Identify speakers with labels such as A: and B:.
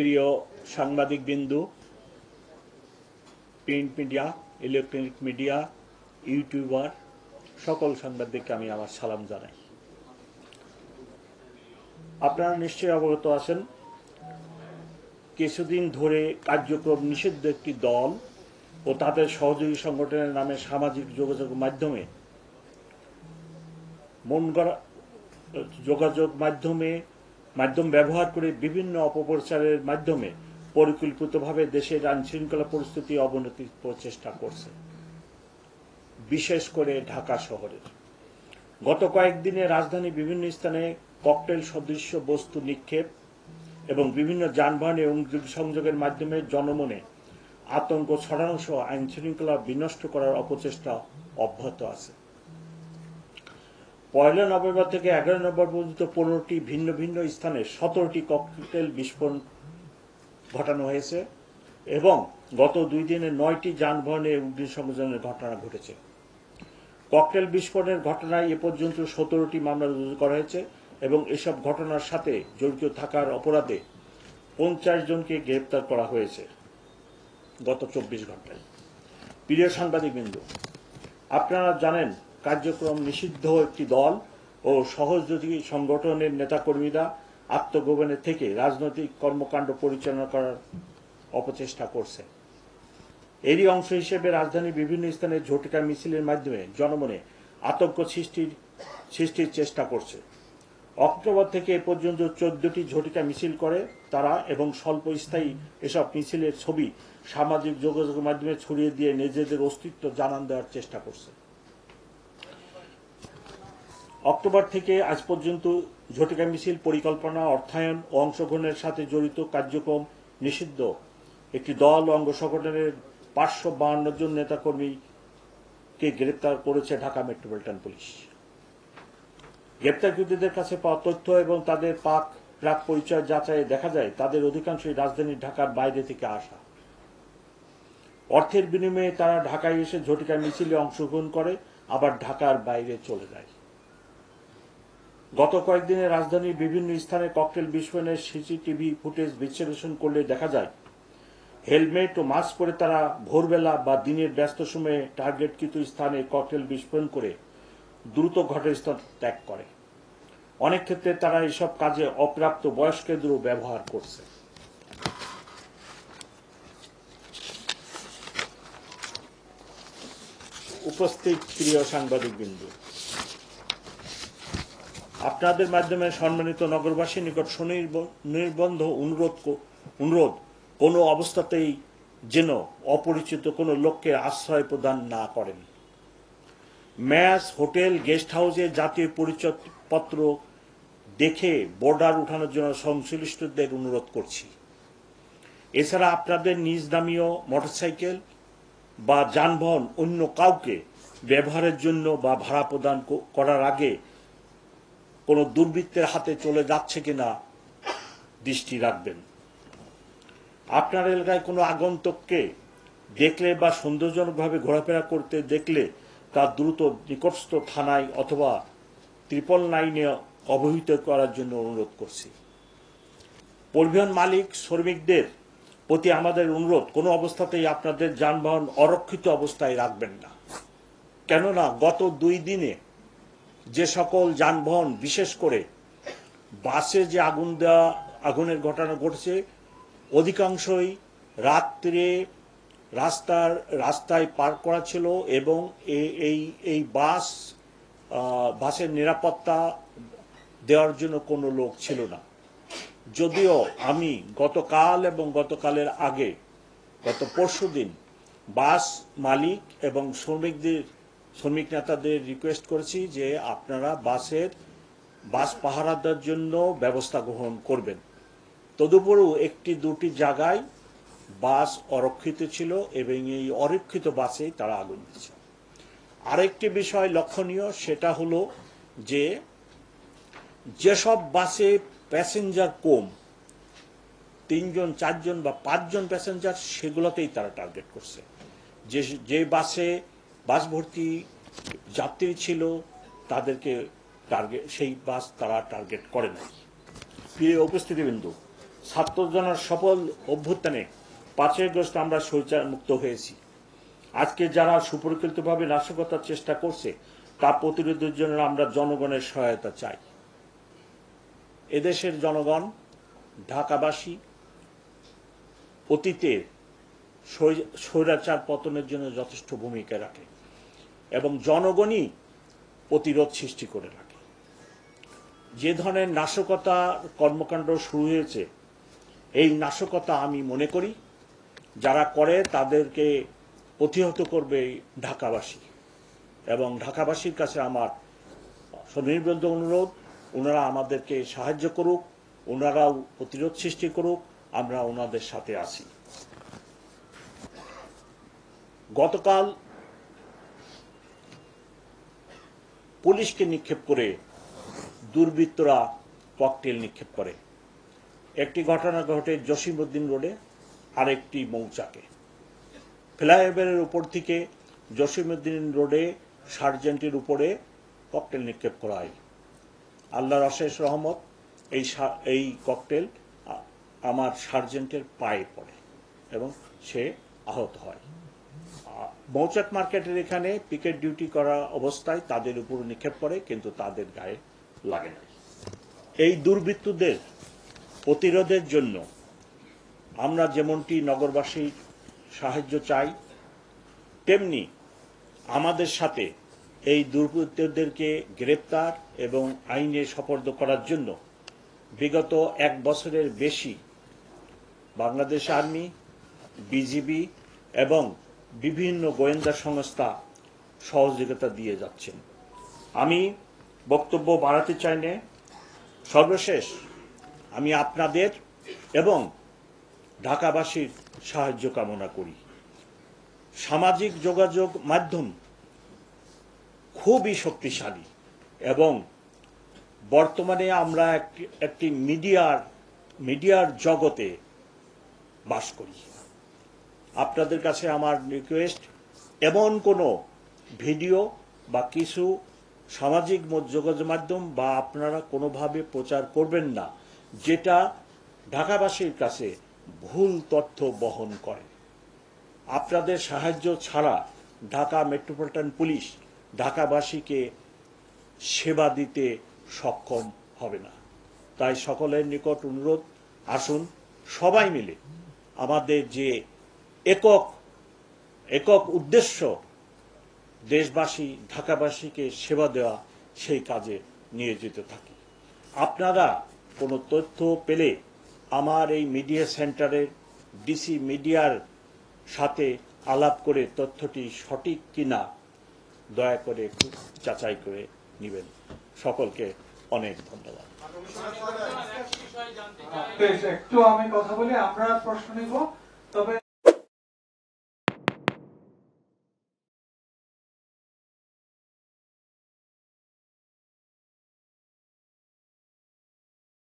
A: প্রিয় সাংবাদিকবৃন্দ, print media, electronic media, YouTuber সকল সাংবাদিককে আমি আমার সালাম জানাই। আপনারা নিশ্চয়ই অবগত আছেন, কিছুদিন ধরে কার্যক্রম নিষিদ্ধ একটি দল ও তাদের সহযোগী সংগঠনের নামে সামাজিক যোগাযোগ মাধ্যমে মাধ্যম ব্যবহার করে বিভিন্ন অপপ্রচারের মাধ্যমে পরিকল্পিতভাবে দেশের আইনশৃঙ্খলা পরিস্থিতি অবনতির প্রচেষ্টা করছে, বিশেষ করে ঢাকা শহরের। গত কয়েকদিনে রাজধানীর বিভিন্ন স্থানে ককটেল সদৃশ্য বস্তু নিক্ষেপ এবং বিভিন্ন যানবাহনে সংযোগের মাধ্যমে জনমনে আতঙ্ক ছড়ানো সহ আইনশৃঙ্খলা বিনষ্ট করার অপচেষ্টা অব্যাহত আছে। 1 নভেম্বর থেকে 11 নভেম্বর পর্যন্ত 15টি ভিন্ন ভিন্ন স্থানে 17টি ককটেল বিস্ফোরণ ঘটানো হয়েছে এবং গত 2 দিনে 9টি যানবাহনে অগ্নিসংযোগের ঘটনা ঘটেছে। ককটেল বিস্ফোরণের ঘটনায় এ পর্যন্ত 17টি মামলা রুজু করা হয়েছে এবং এসব ঘটনার সাথে জড়িত থাকার অপরাধে 50 জনকে গ্রেপ্তার করা হয়েছে গত 24 ঘন্টায়। প্রিয় সাংবাদিকবৃন্দ, আপনারা জানেন, কার্যক্রম নিষিদ্ধ একটি দল ও সহযোগী সংগঠনের নেতাকর্মীরা আত্মগোপনে থেকে রাজনৈতিক কর্মকাণ্ড পরিচালনা করার অপচেষ্টা করছে। এরই অংশ হিসেবে রাজধানীর বিভিন্ন স্থানে ঝটিকা মিছিলের মাধ্যমে জনমনে আতঙ্ক সৃষ্টির চেষ্টা করছে। অক্টোবর থেকে এ পর্যন্ত 14টি ঝটিকা মিছিল করে তারা এবং স্বল্পস্থায়ী এসব মিছিলের ছবি সামাজিক যোগাযোগের মাধ্যমে ছড়িয়ে দিয়ে নিজেদের অস্তিত্ব জানান দেওয়ার চেষ্টা করছে। অক্টোবর থেকে আজ পর্যন্ত ঝটিকা মিছিল পরিকল্পনা, অর্থায়ন ও অংশগ্রহণের সাথে জড়িত কার্যক্রম নিষিদ্ধ একটি দল ও অঙ্গ সংগঠনের 552 জন নেতাকর্মীকে গ্রেপ্তার করেছে ঢাকা মেট্রোপলিটন পুলিশ। গ্রেপ্তারকৃতদের কাছে পাওয়া তথ্য এবং তাদের প্রাক পরিচয় যাচাইয়ে দেখা যায় তাদের অধিকাংশই রাজধানী ঢাকার বাইরে থেকে আসা। অর্থের বিনিময়ে তারা ঢাকায় এসে ঝটিকা মিছিলে অংশগ্রহণ করে আবার ঢাকার বাইরে চলে যায়। গত কয়েকদিনে রাজধানীর বিভিন্ন স্থানে ককটেল বিস্ফোরণের সিসিটিভি ফুটেজ বিশ্লেষণ করলে দেখা যায় হেলমেট ও মাস্ক পরে তারা ভোরবেলা বা দিনের ব্যস্ত সময়ে টার্গেটকৃত স্থানে ককটেল বিস্ফোরণ করে দ্রুত ঘটনাস্থল ত্যাগ করে। অনেক ক্ষেত্রে তারা এসব কাজে অপ্রাপ্ত বয়স্কদেরও ব্যবহার করছে। উপস্থিত প্রিয় সাংবাদিকবৃন্দ, আপনাদের মাধ্যমে সম্মানিত নগরবাসীর নিকট সুনির্বন্ধ অনুরোধ কোনো অবস্থাতেই যেন অপরিচিত কোনো লোককে আশ্রয় প্রদান না করেন। ম্যাচ, হোটেল, গেস্ট হাউসে জাতীয় পরিচয়পত্র দেখে বর্ডার উঠানোর জন্য সংশ্লিষ্টদের অনুরোধ করছি। এছাড়া আপনাদের নিজ নামীয় মোটরসাইকেল বা যানবাহন অন্য কাউকে ব্যবহারের জন্য বা ভাড়া প্রদান করার আগে কোনো দুর্বৃত্তের হাতে চলে যাচ্ছে কিনা দৃষ্টি রাখবেন। আপনার এলাকায় কোনো আগন্তুককে দেখলে বা সন্দেহজনকভাবে ঘোরাফেরা করতে দেখলে তা দ্রুত নিকটস্থ থানায় অথবা 999-এ অবহিত করার জন্য অনুরোধ করছি। পরিবহন মালিক শ্রমিকদের প্রতি আমাদের অনুরোধ, কোনো অবস্থাতেই আপনাদের যানবাহন অরক্ষিত অবস্থায় রাখবেন না। কেননা গত 2 দিনে যে সকল যানবাহন, বিশেষ করে বাসে যে আগুনের ঘটনা ঘটেছে, অধিকাংশই রাত্রে রাস্তায় পার্ক করা ছিল এবং এই বাসের নিরাপত্তা দেওয়ার জন্য কোনো লোক ছিল না। যদিও আমি গতকাল এবং গতকালের আগে গত পরশুদিন বাস মালিক এবং শ্রমিক নেতাদের রিকোয়েস্ট করেছি যে আপনারা বাস পাহারা দেওয়ার জন্য ব্যবস্থা গ্রহণ করবেন। তদুপরিও 1-2টি জায়গায় বাস অরক্ষিত ছিল এবং এই অরক্ষিত বাসে তারা আগুন দিয়েছে। আরেকটি বিষয় লক্ষণীয়, সেটা হলো যে যেসব বাসে প্যাসেঞ্জার কম, 3 জন, 4 জন বা 5 জন প্যাসেঞ্জার, সেগুলোতেই তারা টার্গেট করছে। যে বাস ভর্তি যাত্রী ছিল তাদেরকে সেই বাস তারা টার্গেট করে নাই। প্রিয় উপস্থিতিবৃন্দ, ছাত্রজনের সফল অভ্যুত্থানে 5ই আগস্ট আমরা স্বৈরাচার মুক্ত হয়েছি। আজকে যারা সুপরিকল্পিতভাবে নাশকতার চেষ্টা করছে তা প্রতিরোধের জন্য আমরা জনগণের সহায়তা চাই। এদেশের জনগণ, ঢাকাবাসী অতীতে স্বৈরাচার পতনের জন্য যথেষ্ট ভূমিকা রাখে এবং জনগণই প্রতিরোধ সৃষ্টি করে রাখে। যে ধরনের নাশকতা কর্মকাণ্ড শুরু হয়েছে, এই নাশকতা আমি মনে করি যারা করে তাদেরকে প্রতিহত করবে ঢাকাবাসী, এবং ঢাকাবাসীর কাছে আমার সনির্বন্ধ অনুরোধ, ওনারা আমাদেরকে সাহায্য করুক, ওনারাও প্রতিরোধ সৃষ্টি করুক, আমরা ওনাদের সাথে আছি। গতকাল পুলিশকে নিক্ষেপ করে দুর্বৃত্তরা ককটেল নিক্ষেপ করে। একটি ঘটনা ঘটে জসিমউদ্দিন রোডে, আরেকটি মৌচাকে। ফ্লাইওভারের উপর থেকে জসিমউদ্দিন রোডে সার্জেন্টের উপরে ককটেল নিক্ষেপ করা হয়। আল্লাহর অশেষ রহমত, এই ককটেল আমার সার্জেন্টের পায়ে পড়ে এবং সে আহত হয়। মৌচাক মার্কেটের এখানে পিকেট ডিউটি করা অবস্থায় তাদের উপর নিক্ষেপ করে, কিন্তু তাদের গায়ে লাগে না। এই দুর্বৃত্তদের প্রতিরোধের জন্য আমরা যেমনটি নগরবাসীর সাহায্য চাই, তেমনি আমাদের সাথে এই দুর্বৃত্তদেরকে গ্রেপ্তার এবং আইনে সোপর্দ করার জন্য বিগত 1 বছরের বেশি বাংলাদেশ আর্মি, বিজিবি এবং বিভিন্ন গোয়েন্দা সংস্থা সহযোগিতা দিয়ে যাচ্ছেন। আমি বক্তব্য বাড়াতে চাই না। সর্বশেষ আমি আপনাদের এবং ঢাকাবাসীর সাহায্য কামনা করি। সামাজিক যোগাযোগ মাধ্যম খুবই শক্তিশালী এবং বর্তমানে আমরা একটি মিডিয়ার জগতে বাস করি। আপনাদের কাছে আমার রিকোয়েস্ট, এমন কোনো ভিডিও বা কিছু সামাজিক যোগাযোগ মাধ্যম বা আপনারা কোনোভাবে প্রচার করবেন না যেটা ঢাকাবাসীর কাছে ভুল তথ্য বহন করে। আপনাদের সাহায্য ছাড়া ঢাকা মেট্রোপলিটন পুলিশ ঢাকাবাসীকে সেবা দিতে সক্ষম হবে না। তাই সকলের নিকট অনুরোধ, আসুন সবাই মিলে আমাদের যে একক উদ্দেশ্য দেশবাসী, ঢাকাবাসীকে সেবা দেওয়া, সেই কাজে নিয়োজিত থাকি। আপনারা কোনো তথ্য পেলে আমার এই মিডিয়া সেন্টারের ডিসি মিডিয়ার সাথে আলাপ করে তথ্যটি সঠিক কিনা দয়া করে একটু যাচাই করে নেবেন। সকলকে অনেক ধন্যবাদ।
B: একটু আমি কথা বলি, আমরা প্রশ্ন নিব, তবে